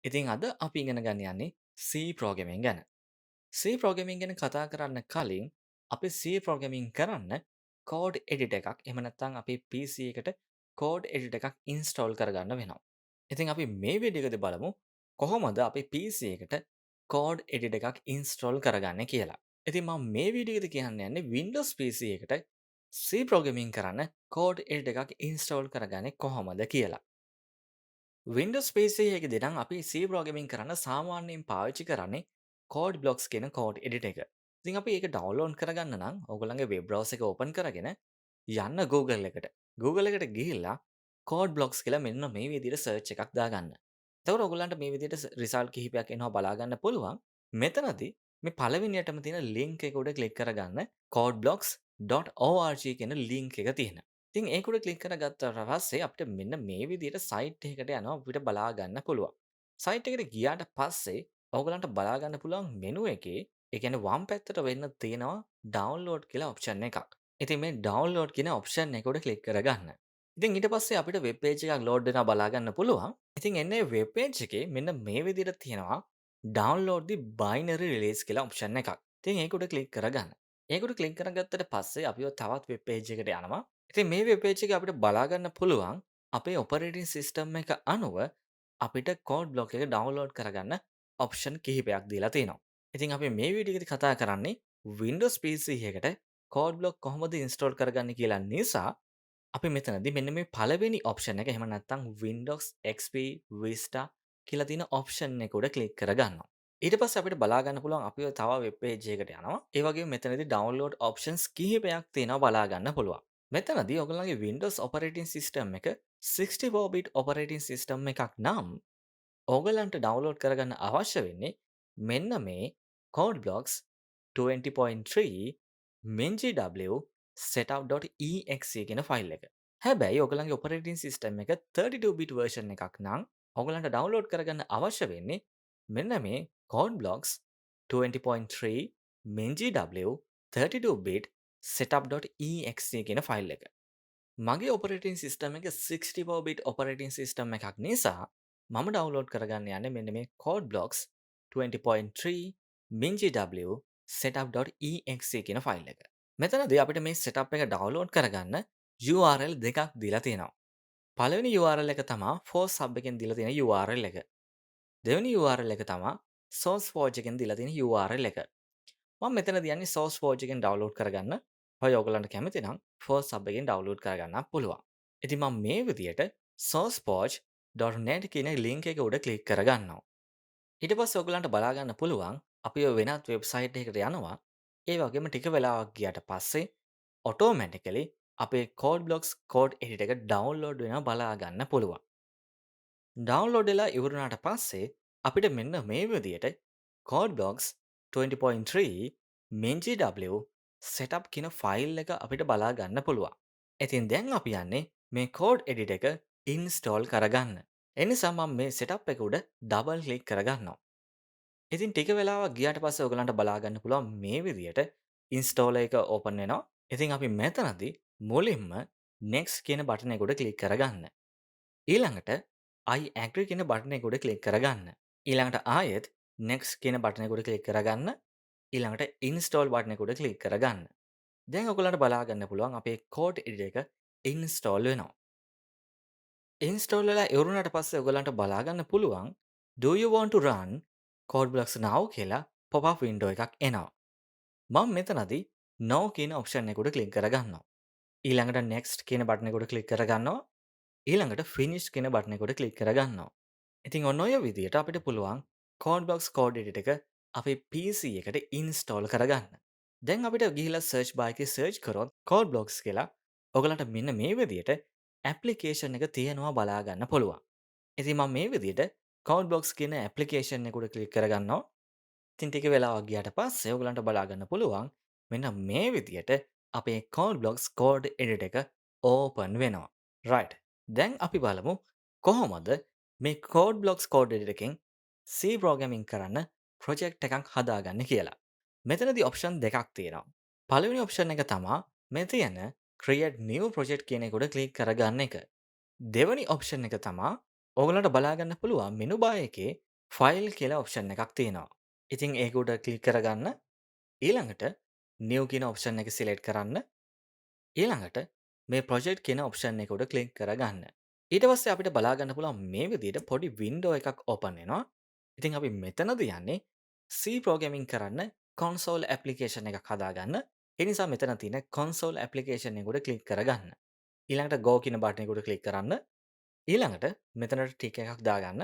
ඉතින් අද අපි ඉගෙන ගන්න යන්නේ C ප්‍රෝග්‍රෑමින් ගැන. C ප්‍රෝග්‍රෑමින් ගැන කතා කරන්න කලින් අපි C ප්‍රෝග්‍රෑමින් කරන්න කෝඩ් එඩිටර් එකක් එහෙම නැත්නම් අපේ PC එකට කෝඩ් එඩිටර් එකක් ඉන්ස්ටෝල් කරගන්න වෙනවා. ඉතින් අපි මේ වීඩියෝ එකේදී බලමු කොහොමද අපේ PC එකට කෝඩ් එඩිටර් එකක් ඉන්ස්ටෝල් කරගන්නේ කියලා. ඉතින් මම මේ වීඩියෝ එකේදී කියන්න යන්නේ Windows PC එකට C ප්‍රෝග්‍රෑමින් කරන්න කෝඩ් එඩිටර් එකක් ඉන්ස්ටෝල් කරගන්නේ කොහොමද කියලා. Windows PC එකේදී නම් අපි C ප්‍රෝග්‍රෑමින් කරන්න සාමාන්‍යයෙන් පාවිච්චි කරන්නේ Codeblocks කියන කෝඩ් එඩිටර් එක. ඉතින් අපි ඒක ඩවුන්ලෝඩ් කරගන්න නම් ඔයගොල්ලන්ගේ වෙබ් බ්‍රවුසර් එක ඕපන් කරගෙන යන්න Google එකට. Google එකට ගිහිල්ලා Codeblocks කියලා මෙන්න මේ විදිහට සර්ච් එකක් දාගන්න. එතකොට ඔයගොල්ලන්ට මේ විදිහට රිසල්ට් කිහිපයක් එනවා බලා ගන්න පුළුවන්. මෙතනදී මේ පළවෙනියටම තියෙන ලින්ක් එක උඩ ක්ලික් කරගන්න codeblocks.org කියන ලින්ක් එක තියෙනවා. ඉතින් ඒක උඩ ක්ලික් කරගත්තට පස්සේ අපිට මෙන්න මේ විදිහට සයිට් එකකට යනවා අපිට බලා ගන්න පුළුවන්. සයිට් එකට ගියාට පස්සේ ඔයගලන්ට බලා ගන්න පුළුවන් මෙනු එකේ ඒ කියන්නේ වම් පැත්තට වෙන්න තියෙනවා ඩවුන්ලෝඩ් කියලා ඔප්ෂන් එකක්. ඉතින් මේ ඩවුන්ලෝඩ් කියන ඔප්ෂන් එක උඩ ක්ලික් කරගන්න. ඉතින් ඊට පස්සේ අපිට වෙබ් පේජ් එකක් ලෝඩ් වෙනවා බලා ගන්න පුළුවන්. ඉතින් එන්නේ වෙබ් පේජ් එකේ මෙන්න මේ විදිහට තියෙනවා download the binary release කියලා ඔප්ෂන් එකක්. ඉතින් ඒක උඩ ක්ලික් කරගන්න. ඒක උඩ ක්ලික් කරගත්තට පස්සේ අපිව තවත් වෙබ් පේජ් එකකට යනවා. ඉතින් මේ වෙබ් පේජ් එකේ අපිට බලා ගන්න පුළුවන් අපේ ඔපරේටින් සිස්ටම් එක අනුව අපිට කෝඩ් බ්ලොක් එක ඩවුන්ලෝඩ් කරගන්න ඔප්ෂන් කිහිපයක් දීලා තියෙනවා. ඉතින් අපි මේ වීඩියෝ එකේදී කතා කරන්නේ Windows PC එකට කෝඩ් බ්ලොක් කොහොමද ඉන්ස්ටෝල් කරගන්නේ කියලා නිසා අපි මෙතනදී මෙන්න මේ පළවෙනි ඔප්ෂන් එක එහෙම නැත්නම් Windows XP Vista කියලා තියෙන ඔප්ෂන් එක උඩ ක්ලික් කරගන්නවා. ඊට පස්සේ අපිට බලා ගන්න පුළුවන් අපිව තව වෙබ් පේජ් එකකට යනවා. ඒ වගේම මෙතනදී ඩවුන්ලෝඩ් ඔප්ෂන්ස් කිහිපයක් තියෙනවා බලා ගන්න පුළුවන්. මෙතනදී ඔයගොල්ලන්ගේ Windows operating system එක 64 bit operating system එකක් නම් ඕගලන්ට ඩවුන්ලෝඩ් කරගන්න අවශ්‍ය වෙන්නේ මෙන්න මේ Codeblocks 20.3 MinGW setup.exe කියන ෆයිල් එක. හැබැයි ඔයගලන්ගේ ඔපරේටින් සිස්ටම් එක 32 bit version එකක් නම් ඔයගලන්ට ඩවුන්ලෝඩ් කරගන්න අවශ්‍ය වෙන්නේ මෙන්න මේ Codeblocks 20.3 MinGW 32 bit setup.exe කියන ෆයිල් එක. මගේ ඔපරේටින් සිස්ටම් එක 64 bit ඔපරේටින් සිස්ටම් එකක් නිසා මම ඩවුන්ලෝඩ් කරගන්න යන්නේ මෙන්න මේ Codeblocks 20.3 MinGW setup.exe කියන ෆයිල් එක. මෙතනදී අපිට මේ setup එක ඩවුන්ලෝඩ් කරගන්න URL දෙකක් දීලා තියෙනවා. පළවෙනි URL එක තමා force hub එකෙන් දීලා තියෙන URL එක. දෙවෙනි URL එක තමා sourceforge එකෙන් දීලා තියෙන URL එක. මම මෙතනදී යන්නේ sourceforge එකෙන් ඩවුන්ලෝඩ් කරගන්න. ඔය ඔයගලන්ට කැමති නම් force hub එකෙන් ඩවුන්ලෝඩ් කරගන්නත් පුළුවන්. ඉතින් මම මේ විදියට sourceforge.net කියන ලින්ක් එක උඩ ක්ලික් කරගන්නවා. ඊට පස්සේ ඔයගලන්ට බලා ගන්න පුළුවන් අපි ඔය වෙනත් වෙබ්සයිට් එකකට යනවා. ඒ වගේම ටික වෙලාවක් ගියාට පස්සේ ඔටෝමැටිකලි අපේ Codeblocks කෝඩ් එඩිටර් එක ඩවුන්ලෝඩ් වෙනවා බලා ගන්න පුළුවන්. ඩවුන්ලෝඩ් වෙලා ඉවරුණාට පස්සේ අපිට මෙන්න මේ විදියට Codeblocks 20.3 MinGW setup කියන ෆයිල් එක අපිට බලා ගන්න පුළුවන්. ඉතින් දැන් අපි යන්නේ මේ කෝඩ් එඩිටර් එක ඉන්ස්ටෝල් කරගන්න. ඒ නිසා මම මේ setup එක උඩ ඩබල් ක්ලික් කරගන්නවා. ඉතින් ටික වෙලාවක් ගියාට පස්සේ ඔයගලන්ට බලා ගන්න පුළුවන් මේ විදියට ඉන්ස්ටෝලර් එක ඕපන් වෙනවා. ඉතින් අපි මෙතනදී මුලින්ම next කියන බටන් එක උඩ ක්ලික් කරගන්න. ඊළඟට I agree කියන බටන් එක උඩ ක්ලික් කරගන්න. ඊළඟට ආයෙත් next කියන බටන් එක උඩ ක්ලික් කරගන්න. ඊළඟට install බටන් එක උඩ ක්ලික් කරගන්න. දැන් ඔයගලන්ට බලා ගන්න පුළුවන් අපේ කෝඩ් එඩිටර් එක ඉන්ස්ටෝල් වෙනවා. ඉන්ස්ටෝල් වෙලා ඉවරුණාට පස්සේ ඔයගලන්ට බලා ගන්න පුළුවන් do you want to run Codeblocks now කියලා pop-up window එකක් එනවා. මම මෙතනදී no කියන ඔප්ෂන් එක උඩ ක්ලික් කරගන්නවා. ඊළඟට next කියන බටන් එක උඩ ක්ලික් කරගන්නවා. ඊළඟට finish කියන බටන් එක උඩ ක්ලික් කරගන්නවා. ඉතින් ඔන්න ඔය විදියට අපිට පුළුවන් Codeblocks කෝඩ් එඩිටර් එක අපේ PC එකට ඉන්ස්ටෝල් කරගන්න. දැන් අපිට ගිහිල්ලා search bar එකේ search කරොත් Codeblocks කියලා ඔයගලන්ට මෙන්න මේ විදියට ඇප්ලිකේෂන් එක තියෙනවා බලා ගන්න පුළුවන්. ඉතින් මම මේ විදියට Codeblocks කියන ඇප්ලිකේෂන් එක උඩ ක්ලික් කරගන්නවා. ඉතින් ටික වෙලාවක් ගියාට පස්සේ ඔයගලන්ට බලා ගන්න පුළුවන් මෙන්න මේ විදියට අපේ Codeblocks කෝඩ් එඩිටර් එක ඕපන් වෙනවා. right. දැන් අපි බලමු කොහොමද මේ Codeblocks කෝඩ් එඩිටර් එකෙන් C ප්‍රෝග්‍රෑමින් කරන්න ප්‍රොජෙක්ට් එකක් හදාගන්නේ කියලා. මෙතනදී ඔප්ෂන් දෙකක් තියෙනවා. පළවෙනි ඔප්ෂන් එක තමා මේ තියෙන create new project කියන එක උඩ ක්ලික් කරගන්න එක. දෙවෙනි ඔප්ෂන් එක තමා ඔයගලන්ට බලා ගන්න පුළුවන් මෙනු බාර් එකේ ෆයිල් කියලා ඔප්ෂන් එකක් තියෙනවා. ඉතින් ඒක උඩ ක්ලික් කරගන්න. ඊළඟට නිව් කියන ඔප්ෂන් එක සිලෙක්ට් කරන්න. ඊළඟට මේ ප්‍රොජෙක්ට් කියන ඔප්ෂන් එක උඩ ක්ලික් කරගන්න. ඊට පස්සේ අපිට බලා ගන්න පුළුවන් මේ විදිහට පොඩි වින්ඩෝ එකක් ඕපන් වෙනවා. ඉතින් අපි මෙතනදී යන්නේ C ප්‍රෝග්‍රෑමින් කරන්න කන්සෝල් ඇප්ලිකේෂන් එකක් හදාගන්න. ඒ නිසා මෙතන තියෙන කන්සෝල් ඇප්ලිකේෂන් එක උඩ ක්ලික් කරගන්න. ඊළඟට go කියන බටන් එක උඩ ක්ලික් කරන්න. ඊළඟට මෙතනට ටික එකක් දාගන්න.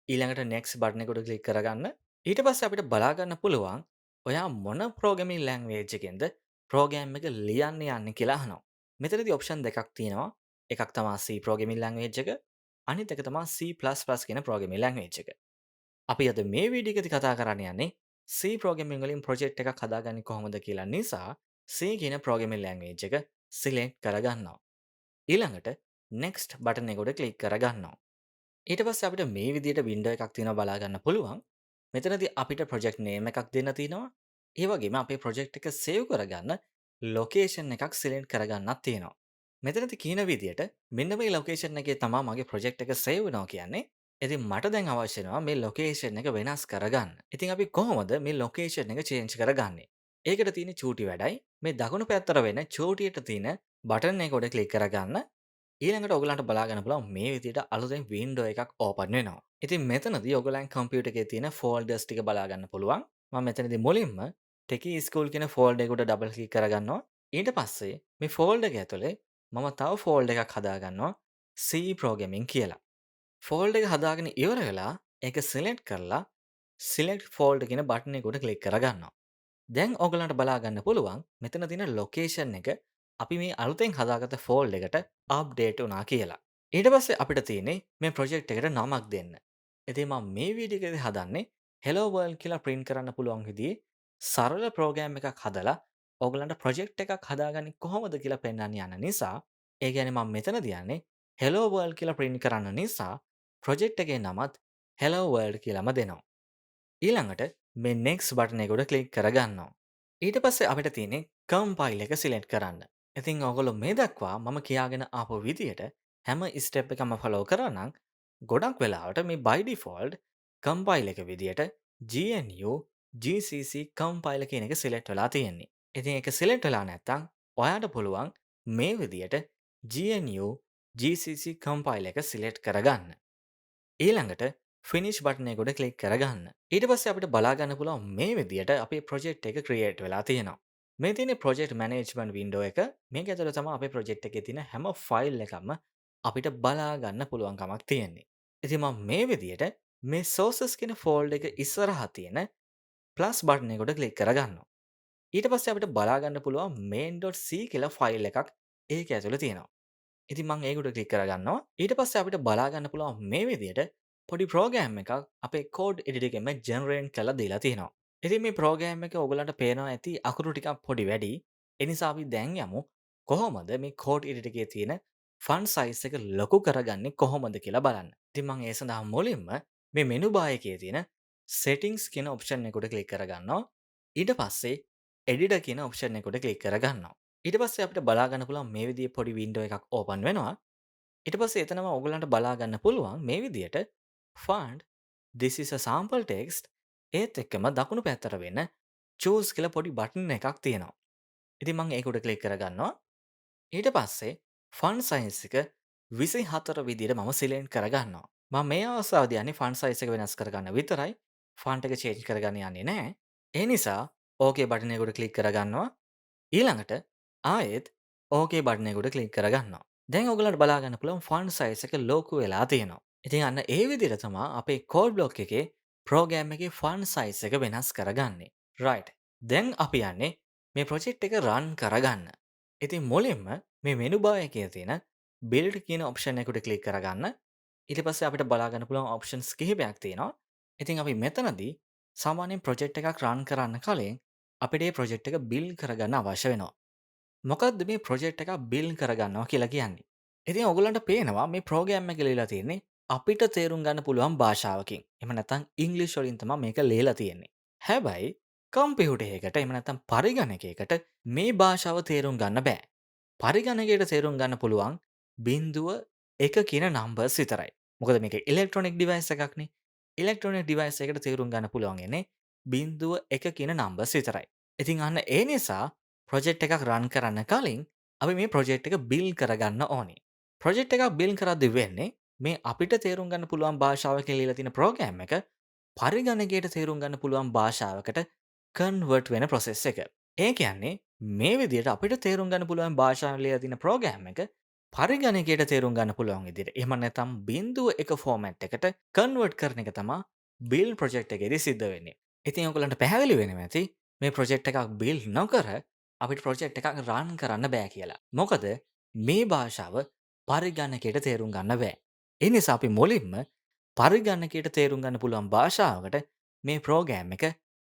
ඊළඟට next බටන් එක උඩ ක්ලික් කරගන්න. ඊට පස්සේ අපිට බලා ගන්න පුළුවන් ඔයා මොන ප්‍රෝග්‍රෑමින් ලැන්ග්වේජ් එකෙන්ද ප්‍රෝග්‍රෑම් එක ලියන්න යන්නේ කියලා අහනවා. මෙතනදී ඔප්ෂන් දෙකක් තියෙනවා. එකක් තමයි C ප්‍රෝග්‍රෑමින් ලැන්ග්වේජ් එක. අනිත් එක තමයි C++ කියන ප්‍රෝග්‍රෑමින් ලැන්ග්වේජ් එක. අපි අද මේ වීඩියෝ එකේදී කතා කරන්න යන්නේ C ප්‍රෝග්‍රෑමින් වලින් ප්‍රොජෙක්ට් එකක් හදාගන්නේ කොහොමද කියලා නිසා C කියන ප්‍රෝග්‍රෑමින් ලැන්ග්වේජ් එක සිලෙක්ට් කරගන්නවා. ඊළඟට next බටන් එක උඩ ක්ලික් කරගන්නවා. ඊට පස්සේ අපිට මේ විදිහට වින්ඩෝ එකක් තියෙනවා බලා ගන්න පුළුවන්. මෙතනදී අපිට ප්‍රොජෙක්ට් නේම් එකක් දෙන්න තියෙනවා. ඒ වගේම අපේ ප්‍රොජෙක්ට් එක සේව් කරගන්න ලොකේෂන් එකක් සිලෙක්ට් කරගන්නත් තියෙනවා. මෙතනදී කියන විදිහට මෙන්න මේ ලොකේෂන් එකේ තමයි මගේ ප්‍රොජෙක්ට් එක සේව් වෙනවා කියන්නේ. ඉතින් මට දැන් අවශ්‍ය වෙනවා මේ ලොකේෂන් එක වෙනස් කරගන්න. ඉතින් අපි කොහොමද මේ ලොකේෂන් එක චේන්ජ් කරගන්නේ? ඒකට තියෙන චූටි වැඩයි මේ දකුණු පැත්තට වෙන චූටියට තියෙන බටන් එක උඩ ක්ලික් කරගන්න. ඊළඟට ඔයගලන්ට බලා ගන්න පුළුවන් මේ විදිහට අලුතෙන් වින්ඩෝ එකක් ඕපන් වෙනවා. ඉතින් මෙතනදී ඔයගලන් කම්පියුටර් එකේ තියෙන ෆෝල්ඩර්ස් ටික බලා ගන්න පුළුවන්. මම මෙතනදී මුලින්ම ටෙකී ස්කූල් කියන ෆෝල්ඩර් එක උඩ ඩබල් ක්ලික් කරගන්නවා. ඊට පස්සේ මේ ෆෝල්ඩර් එක ඇතුලේ මම තව ෆෝල්ඩර් එකක් හදාගන්නවා C ප්‍රෝග්‍රෑමින් කියලා. ෆෝල්ඩර් එක හදාගෙන ඉවර වෙලා ඒක සිලෙක්ට් කරලා සිලෙක්ට් ෆෝල්ඩර් කියන බටන් එක උඩ ක්ලික් කරගන්නවා. දැන් ඔයගලන්ට බලා ගන්න පුළුවන් මෙතන තියෙන ලොකේෂන් එක අපි මේ අලුතෙන් හදාගත්ත ෆෝල්ඩර් එකට අප්ඩේට් වුණා කියලා. ඊට පස්සේ අපිට තියෙන්නේ මේ ප්‍රොජෙක්ට් එකට නමක් දෙන්න. ඉතින් මම මේ වීඩියෝ එකේදී හදන්නේ hello world කියලා print කරන්න පුළුවන් විදිහේ සරල ප්‍රෝග්‍රෑම් එකක් හදලා ඔයගලන්ට ප්‍රොජෙක්ට් එකක් හදාගන්නේ කොහොමද කියලා පෙන්වන්න යන නිසා ඒ කියන්නේ මම මෙතනදී යන්නේ hello world කියලා print කරන්න නිසා ප්‍රොජෙක්ට් එකේ නමත් hello world කියලාම දෙනවා. ඊළඟට මේ next බටන් එක උඩ ක්ලික් කරගන්නවා. ඊට පස්සේ අපිට තියෙන්නේ කම්පයිල් එක සිලෙක්ට් කරන්න. ඉතින් ඔයගොල්ලෝ මේ දක්වා මම කියාගෙන ආපු විදියට හැම ස්ටෙප් එකම ෆලෝ කරා නම් ගොඩක් වෙලාවට මේ by default කම්පයිල් එක විදියට GNU GCC කම්පයිල් කියන එක සිලෙක්ට් වෙලා තියෙන්නේ. ඉතින් ඒක සිලෙක්ට් වෙලා නැත්නම් ඔයාට පුළුවන් මේ විදියට GNU GCC කම්පයිල් එක සිලෙක්ට් කරගන්න. ඊළඟට ෆිනිෂ් බටන් එක උඩ ක්ලික් කරගන්න. ඊට පස්සේ අපිට බලා ගන්න පුළුවන් මේ විදියට අපේ ප්‍රොජෙක්ට් එක ක්‍රියේට් වෙලා තියෙනවා. මේ තියෙන ප්‍රොජෙක්ට් මැනේජ්මන්ට් වින්ඩෝ එක. මේක ඇතුළේ තමයි අපේ ප්‍රොජෙක්ට් එකේ තියෙන හැම ෆයිල් එකක්ම අපිට බලා ගන්න පුළුවන් කමක් තියෙන්නේ. ඉතින් මම මේ විදියට මේ sources කියන ෆෝල්ඩර් එක ඉස්සරහා තියෙන ප්ලස් බටන් එක උඩ ක්ලික් කරගන්නවා. ඊට පස්සේ අපිට බලා ගන්න පුළුවන් main.c කියලා ෆයිල් එකක් ඒක ඇතුළේ තියෙනවා. ඉතින් මම ඒක උඩ ක්ලික් කරගන්නවා. ඊට පස්සේ අපිට බලා ගන්න පුළුවන් මේ විදියට පොඩි ප්‍රෝග්‍රෑම් එකක් අපේ කෝඩ් එඩිටර් එකෙන්ම ජෙනරේට් කරලා දීලා තියෙනවා. ඉතින් මේ ප්‍රෝග්‍රෑම් එක ඔයගලන්ට පේනවා ඇති අකුරු ටිකක් පොඩි වැඩි. ඒ නිසා අපි දැන් යමු කොහොමද මේ කෝඩ් එඩිටර් එකේ තියෙන ෆන්ට් සයිස් එක ලොකු කරගන්නේ කොහොමද කියලා බලන්න. ඉතින් මම ඒ සඳහා මුලින්ම මේ මෙනු බාර් එකේ තියෙන settings කියන ඔප්ෂන් එක උඩ ක්ලික් කරගන්නවා. ඊට පස්සේ editor කියන ඔප්ෂන් එක උඩ ක්ලික් කරගන්නවා. ඊට පස්සේ අපිට බලා ගන්න පුළුවන් මේ විදිහේ පොඩි වින්ඩෝ එකක් ඕපන් වෙනවා. ඊට පස්සේ එතනම ඔයගලන්ට බලා ගන්න පුළුවන් මේ විදිහට font this is a sample text ඒත් එක්කම දකුණු පැත්තට වෙන choose කියලා පොඩි බටන් එකක් තියෙනවා. ඉතින් මම ඒක උඩ ක්ලික් කරගන්නවා. ඊට පස්සේ font size එක 24 විදිහට මම සිලෙක්ට් කරගන්නවා. මම මේ අවස්ථාවේදී යන්නේ font size එක වෙනස් කරගන්න විතරයි. font එක change කරගන්න යන්නේ නැහැ. ඒ නිසා okay බටන් එක උඩ ක්ලික් කරගන්නවා. ඊළඟට ආයෙත් ඕකේ බටන් එක උඩ ක්ලික් කරගන්නවා. දැන් ඔයගලන්ට බලා ගන්න පුළුවන් ෆොන්ට් සයිස් එක ලොකු වෙලා තියෙනවා. ඉතින් අන්න ඒ විදිහට තමයි අපේ කෝඩ් බ්ලොක් එකේ ප්‍රෝග්‍රෑම් එකේ ෆොන්ට් සයිස් එක වෙනස් කරගන්නේ. රයිට්. දැන් අපි යන්නේ මේ ප්‍රොජෙක්ට් එක රන් කරගන්න. ඉතින් මුලින්ම මේ මෙනු බාර් එකේ තියෙන build කියන ඔප්ෂන් එක උඩ ක්ලික් කරගන්න. ඊට පස්සේ අපිට බලා ගන්න පුළුවන් ඔප්ෂන්ස් කිහිපයක් තියෙනවා. ඉතින් අපි මෙතනදී සාමාන්‍යයෙන් ප්‍රොජෙක්ට් එකක් රන් කරන්න කලින් අපිට මේ ප්‍රොජෙක්ට් එක බිල්ඩ් කරගන්න අවශ්‍ය වෙනවා. මොකක්ද මේ ප්‍රොජෙක්ට් එකක් බිල්ඩ් කරගන්නවා කියලා කියන්නේ? ඉතින් ඔයගලන්ට පේනවා මේ ප්‍රෝග්‍රෑම් එක ලියලා තියෙන්නේ අපිට තේරුම් ගන්න පුළුවන් භාෂාවකින්. එහෙම නැත්නම් ඉංග්‍රීසි වලින් තමයි මේක ලියලා තියෙන්නේ. හැබැයි කම්පියුටර් එකකට එහෙම නැත්නම් පරිගණකයකට මේ භාෂාව තේරුම් ගන්න බෑ. පරිගණකයට තේරුම් ගන්න පුළුවන් 0 1 කියන නම්බර්ස් විතරයි. මොකද මේක ඉලෙක්ට්‍රොනික ඩිවයිස් එකක්නේ. ඉලෙක්ට්‍රොනික ඩිවයිස් එකකට තේරුම් ගන්න පුළුවන් වෙන්නේ 01 කියන නම්බර්ස් විතරයි. ඉතින් අන්න ඒ නිසා ප්‍රොජෙක්ට් එකක් රන් කරන්න කලින් අපි මේ ප්‍රොජෙක්ට් එක බිල්ඩ් කරගන්න ඕනේ. ප්‍රොජෙක්ට් එකක් බිල්ඩ් කරද්දී වෙන්නේ මේ අපිට තේරුම් ගන්න පුළුවන් භාෂාවකින් ලියලා තියෙන ප්‍රෝග්‍රෑම් එක පරිගණකයට තේරුම් ගන්න පුළුවන් භාෂාවකට කන්වර්ට් වෙන ප්‍රොසෙස් එක. ඒ කියන්නේ මේ විදිහට අපිට තේරුම් ගන්න පුළුවන් භාෂාවෙන් ලියලා තියෙන ප්‍රෝග්‍රෑම් එක පරිගණකයට තේරුම් ගන්න පුළුවන් විදිහට. එහෙම නැත්නම් 01 ෆෝමැට් එකට කන්වර්ට් කරන එක තමයි බිල්ඩ් ප්‍රොජෙක්ට් එකේදී සිද්ධ වෙන්නේ. ඉතින් ඔයගලන්ට පැහැදිලි වෙනවා ඇති මේ ප්‍රොජෙක්ට් එකක් බිල්ඩ් නොකර අපිට ප්‍රොජෙක්ට් එකක් රන් කරන්න බෑ කියලා. මොකද මේ භාෂාව පරිගණකයට තේරුම් ගන්න බෑ. ඒ නිසා අපි මුලින්ම පරිගණකයට තේරුම් ගන්න පුළුවන් භාෂාවකට මේ ප්‍රෝග්‍රෑම් එක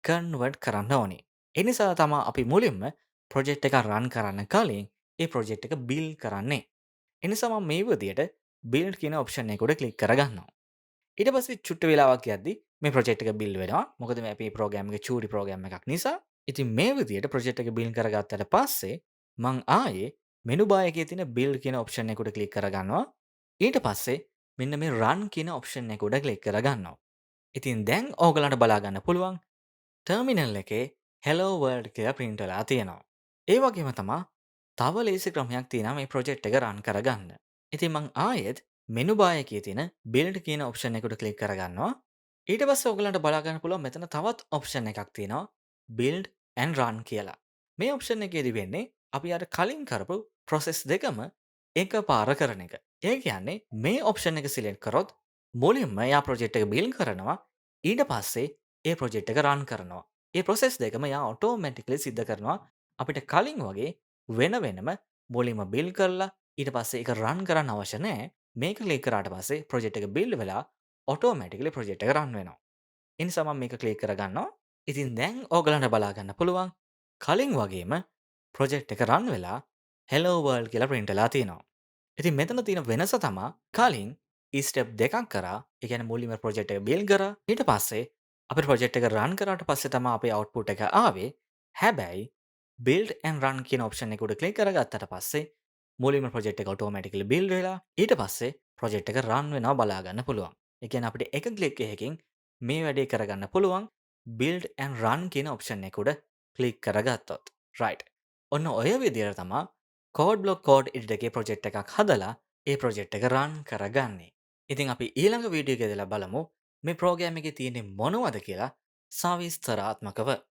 කන්වර්ට් කරන්න ඕනේ. ඒ නිසා තමයි අපි මුලින්ම ප්‍රොජෙක්ට් එක රන් කරන්න කලින් ඒ ප්‍රොජෙක්ට් එක බිල්ඩ් කරන්නේ. ඒ නිසා මම මේ විදිහට බිල්ඩ් කියන ඔප්ෂන් එක උඩ ක්ලික් කරගන්නවා. ඊට පස්සේ චුට්ට වෙලාවක් යද්දි මේ ප්‍රොජෙක්ට් එක බිල්ඩ් වෙනවා. මොකද මේ අපේ ප්‍රෝග්‍රෑම් එක චූටි ප්‍රෝග්‍රෑම් එකක් නිසා. ඉතින් මේ විදිහට ප්‍රොජෙක්ට් එක බිල්ඩ් කරගත්තට පස්සේ මං ආයේ මෙනු බාර් එකේ තියෙන බිල්ඩ් කියන ඔප්ෂන් එක උඩ ක්ලික් කරගන්නවා. ඊට පස්සේ මෙන්න මේ රන් කියන ඔප්ෂන් එක උඩ ක්ලික් කරගන්නවා. ඉතින් දැන් ඕගලන්ට බලා ගන්න පුළුවන් ටර්මිනල් එකේ hello world කියලා print වෙලා තියෙනවා. ඒ වගේම තමයි තව ලේසි ක්‍රමයක් තියෙනවා මේ ප්‍රොජෙක්ට් එක රන් කරගන්න. ඉතින් මං ආයෙත් මෙනු බාර් එකේ තියෙන build කියන ඔප්ෂන් එක උඩ ක්ලික් කරගන්නවා. ඊට පස්සේ ඔයගලන්ට බලා ගන්න පුළුවන් මෙතන තවත් ඔප්ෂන් එකක් තියෙනවා build and run කියලා. මේ ඔප්ෂන් එකේදී වෙන්නේ අපි අර කලින් කරපු process දෙකම එකපාර කරන එක. ඒ කියන්නේ මේ ඔප්ෂන් එක සිලෙක්ට් කරොත් මුලින්ම එයා ප්‍රොජෙක්ට් එක බිල්ඩ් කරනවා. ඊට පස්සේ ඒ ප්‍රොජෙක්ට් එක රන් කරනවා. ඒ process දෙකම එයා ඔටෝමැටිකලි සිද්ධ කරනවා. අපිට කලින් වගේ වෙන වෙනම මුලින්ම බිල්ඩ් කරලා ඊට පස්සේ ඒක රන් කරන්න අවශ්‍ය නැහැ. මේක ක්ලික් කරාට පස්සේ ප්‍රොජෙක්ට් එක බිල්ඩ් වෙලා ඔටෝමැටිකලි ප්‍රොජෙක්ට් එක රන් වෙනවා. ඒ නිසා මම මේක ක්ලික් කරගන්නවා. ඉතින් දැන් ඕගලන්ට බලා ගන්න පුළුවන් කලින් වගේම ප්‍රොජෙක්ට් එක රන් වෙලා hello world කියලා print වෙලා තියෙනවා. ඉතින් මෙතන තියෙන වෙනස තමයි කලින් ස්ටෙප් දෙකක් කරා. ඒ කියන්නේ මුලින්ම ප්‍රොජෙක්ට් එක බිල්ඩ් කරා. ඊට පස්සේ අපේ ප්‍රොජෙක්ට් එක රන් කරාට පස්සේ තමයි අපේ අවුට්පුට් එක ආවේ. හැබැයි build and run කියන ඔප්ෂන් එක උඩ ක්ලික් කරගත්තට පස්සේ මුලින්ම ප්‍රොජෙක්ට් එක ඔටෝමැටිකලි බිල්ඩ් වෙලා ඊට පස්සේ ප්‍රොජෙක්ට් එක රන් වෙනවා බලා ගන්න පුළුවන්. ඒ කියන්නේ අපිට එක ක්ලික් එකකින් මේ වැඩේ කරගන්න පුළුවන් build and run කියන ඔප්ෂන් එක උඩ ක්ලික් කරගත්තොත්. right. ඔන්න ඔය විදිහට තමයි Codeblocks code editor එකේ ප්‍රොජෙක්ට් එකක් හදලා ඒ ප්‍රොජෙක්ට් එක රන් කරගන්නේ. ඉතින් අපි ඊළඟ වීඩියෝ එකේදීලා බලමු මේ ප්‍රෝග්‍රෑම් එකේ තියෙන්නේ මොනවද කියලා සවිස්තරාත්මකව.